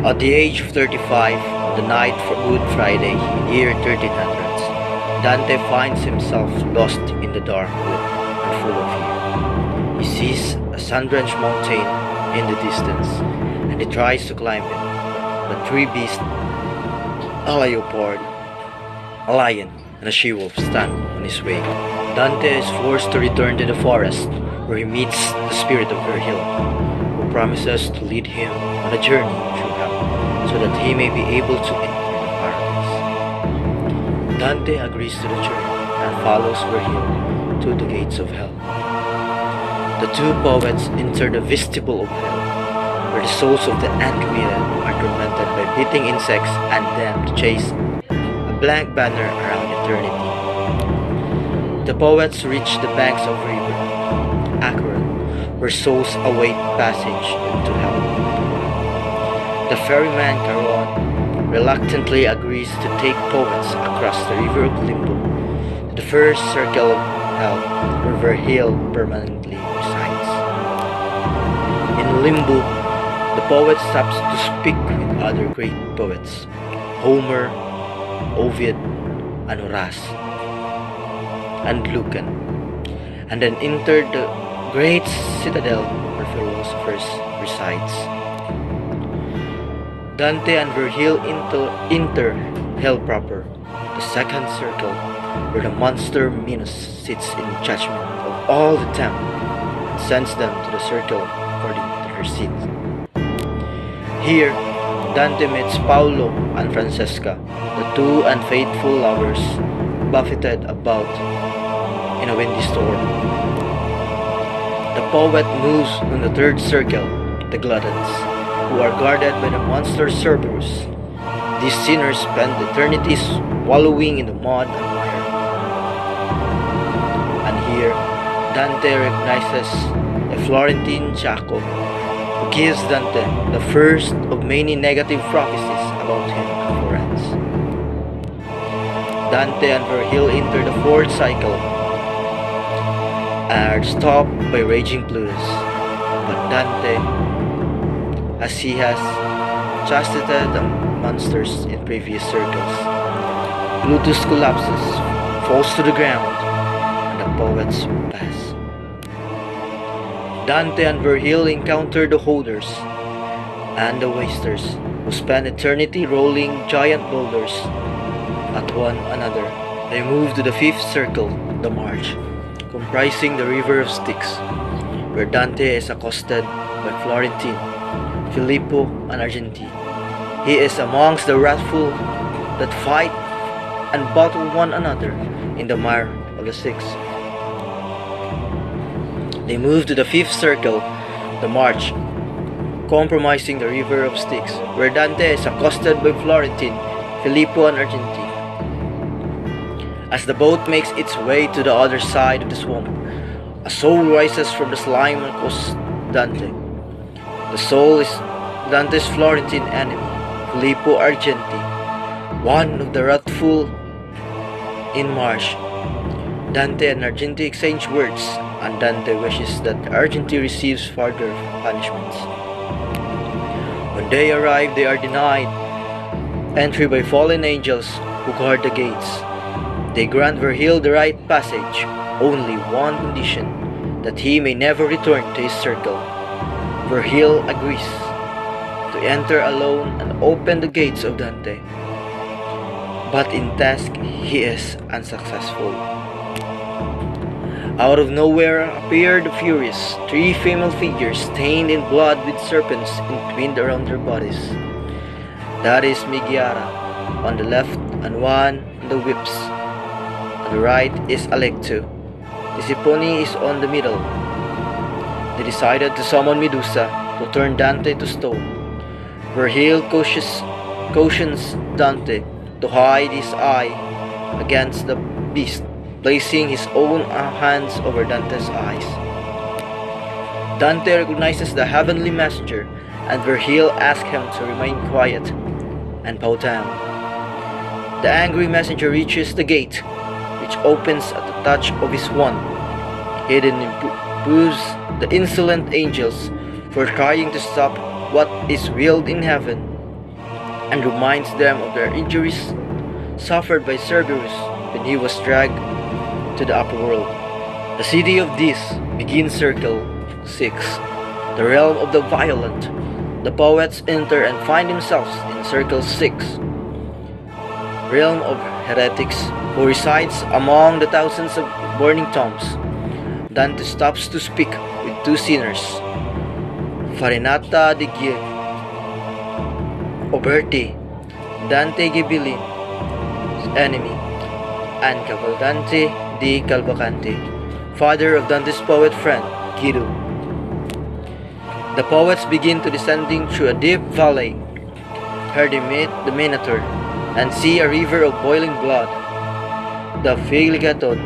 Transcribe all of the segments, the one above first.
At the age of 35, on the night for Good Friday, year 1300s, Dante finds himself lost in the dark wood and full of fear. He sees a sun-drenched mountain in the distance, and he tries to climb it, but three beasts, a leopard, a lion, and a she-wolf stand on his way. Dante is forced to return to the forest, where he meets the spirit of Virgil, who promises to lead him on a journey through hell, so that he may be able to enter the paradise. Dante agrees to the journey and follows Virgil to the gates of hell. The two poets enter the vestibule of hell, where the souls of the uncommitted are tormented by beating insects and damned to chase a blank banner around eternity. The poets reach the banks of river Acheron, where souls await passage into hell. The ferryman Charon reluctantly agrees to take poets across the river of Limbo to the first circle of hell, where Virgil permanently resides. In Limbo, the poet stops to speak with other great poets, Homer, Ovid, and Horace, and Lucan, and then entered the great citadel where philosophers resides. Dante and Virgil enter hell proper, the second circle, where the monster Minos sits in judgment of all the damned and sends them to the circle according to their seat. Here, Dante meets Paolo and Francesca, the two unfaithful lovers buffeted about in a windy storm. The poet moves on the third circle, the gluttons, who are guarded by the monster Cerberus. These sinners spend eternities wallowing in the mud and mire. And here, Dante recognizes a Florentine Jacob, who gives Dante the first of many negative prophecies about him and Florence. Dante and Virgil enter the fourth cycle and are stopped by raging Plutus. But Dante, as he has chastited the monsters in previous circles, Plutus collapses, falls to the ground, and the poets pass. Dante and Virgil encounter the Holders and the Wasters, who spend eternity rolling giant boulders at one another. They move to the fifth circle, the March, comprising the river of Styx, where Dante is accosted by Florentine, Filippo, and Argentine. He is amongst the wrathful that fight and battle one another in the mire of the Styx. They move to the fifth circle, the March, compromising the river of Styx, where Dante is accosted by Florentine, Filippo, and Argentine. As the boat makes its way to the other side of the swamp, a soul rises from the slime and calls Dante. The soul is Dante's Florentine enemy, Filippo Argenti, one of the wrathful in March. Dante and Argenti exchange words, and Dante wishes that Argenti receives further punishments. When they arrive, they are denied entry by fallen angels who guard the gates. They grant Virgil the right passage, only one condition, that he may never return to his circle. Virgil agrees to enter alone and open the gates of Dante, but in task he is unsuccessful. Out of nowhere appear the Furies, three female figures stained in blood with serpents entwined around their bodies. That is Migiara on the left and one on the whips. On the right is Alecto. Tisiphone is on the middle. They decided to summon Medusa to turn Dante to stone. Virgil cautions Dante to hide his eye against the beast, placing his own hands over Dante's eyes. Dante recognizes the heavenly messenger, and Virgil asks him to remain quiet and bow down. The angry messenger reaches the gate, which opens at the touch of his wand. He then reproves the insolent angels for trying to stop what is willed in heaven and reminds them of their injuries suffered by Cerberus when he was dragged to the upper world. The city of Dis begins Circle 6, the realm of the violent. The poets enter and find themselves in Circle 6, realm of heretics, who resides among the thousands of burning tombs. Dante stops to speak with two sinners, Farinata di Oberti, Dante Ghibelli's enemy, and Cavalcante di Cavalcanti, father of Dante's poet friend, Guido. The poets begin to descending through a deep valley, where they meet the Minotaur, and see a river of boiling blood, the Filigaton,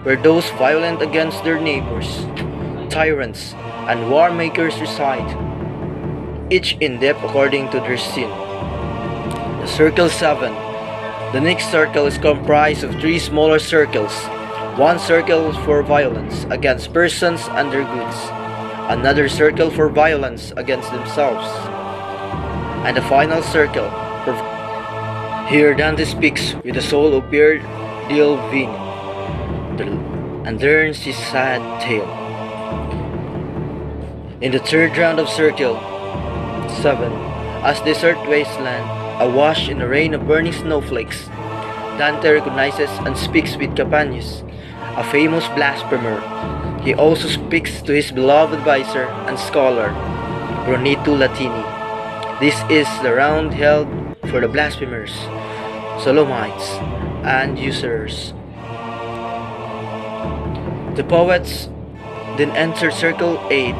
where those violent against their neighbors, tyrants, and war makers reside, each in depth according to their sin. The Circle 7. The next circle is comprised of three smaller circles. One circle for violence against persons and their goods, another circle for violence against themselves, and the final circle for... Here Dante speaks with the soul of Pier del Vini and learns his sad tale. In the third round of Circle 7, as desert wasteland, awash in a rain of burning snowflakes, Dante recognizes and speaks with Capaneus, a famous blasphemer. He also speaks to his beloved advisor and scholar, Brunetto Latini. This is the round held for the blasphemers, sodomites, and usurers. The poets then enter Circle 8,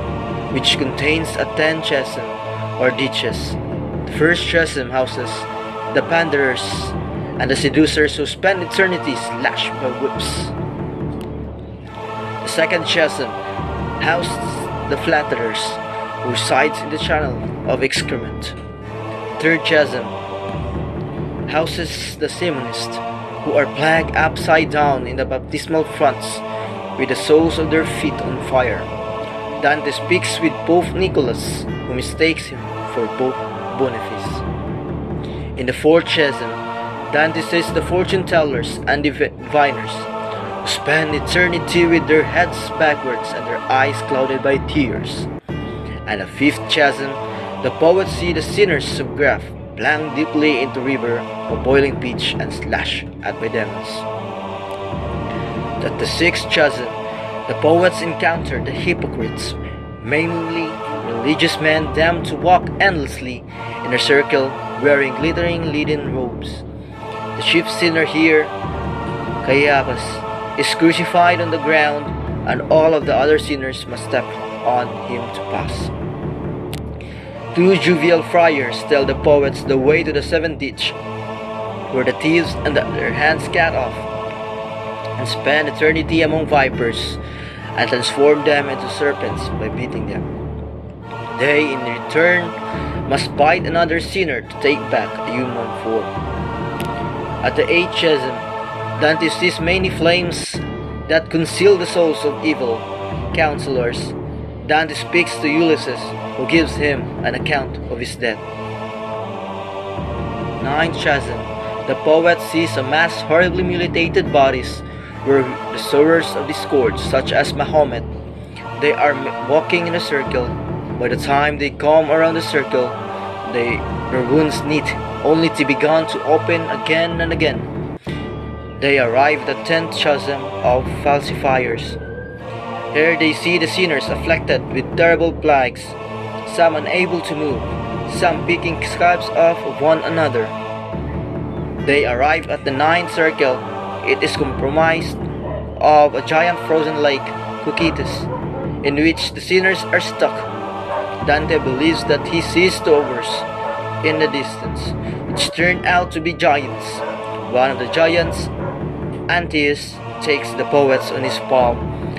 which contains a 10 chasm or ditches. The first chasm houses the panderers and the seducers who spend eternities lashed by whips. The second chasm houses the flatterers who resides in the channel of excrement. Third chasm houses the simonists who are plagued upside down in the baptismal fonts with the soles of their feet on fire. Dante speaks with Pope Nicholas, who mistakes him for Pope Boniface. In the fourth chasm, Dante says the fortune tellers and diviners who spend eternity with their heads backwards and their eyes clouded by tears. And the fifth chasm, the poets see the sinners of graft plunged deeply into river of boiling pitch and slashed at by demons. At the sixth chasm, the poets encounter the hypocrites, mainly religious men damned to walk endlessly in a circle wearing glittering leaden robes. The chief sinner here, Caiaphas, is crucified on the ground, and all of the other sinners must step on him to pass. Two jovial friars tell the poets the way to the seventh ditch, where the thieves and their hands cut off, and spend eternity among vipers, and transform them into serpents by beating them. They, in return, must bite another sinner to take back a human form. At the eighth chasm, Dante sees many flames that conceal the souls of evil counselors. Dante speaks to Ulysses, who gives him an account of his death. Ninth chasm, the poet sees a mass horribly mutilated bodies were the sowers of discord, such as Mahomet. They are walking in a circle. By the time they come around the circle, their wounds knit, only to begin to open again and again. They arrive at the 10th chasm of falsifiers. Here they see the sinners afflicted with terrible plagues, some unable to move, some picking scabs off of one another. They arrive at the 9th circle. It is comprised of a giant frozen lake, Cocytus, in which the sinners are stuck. Dante believes that he sees two ogres in the distance, which turn out to be giants. One of the giants, Antaeus, takes the poets on his palm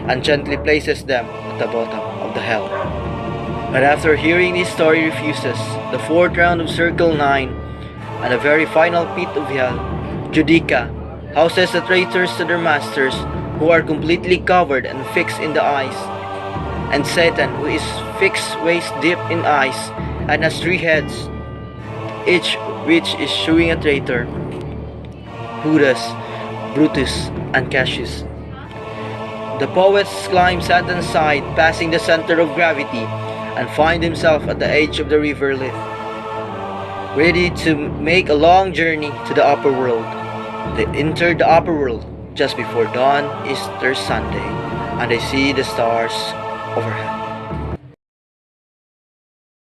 and gently places them at the bottom of the hell. But after hearing this story refuses the fourth round of Circle 9 and the very final pit of hell, Judica houses the traitors to their masters, who are completely covered and fixed in the eyes, and Satan, who is fixed waist deep in eyes and has 3 heads. each which is shewing a traitor, Judas, Brutus, and Cassius. The poets climb Satan's side, passing the center of gravity, and find himself at the edge of the river Lith, ready to make a long journey to the upper world. They enter the upper world just before dawn, Easter Sunday, and they see the stars overhead.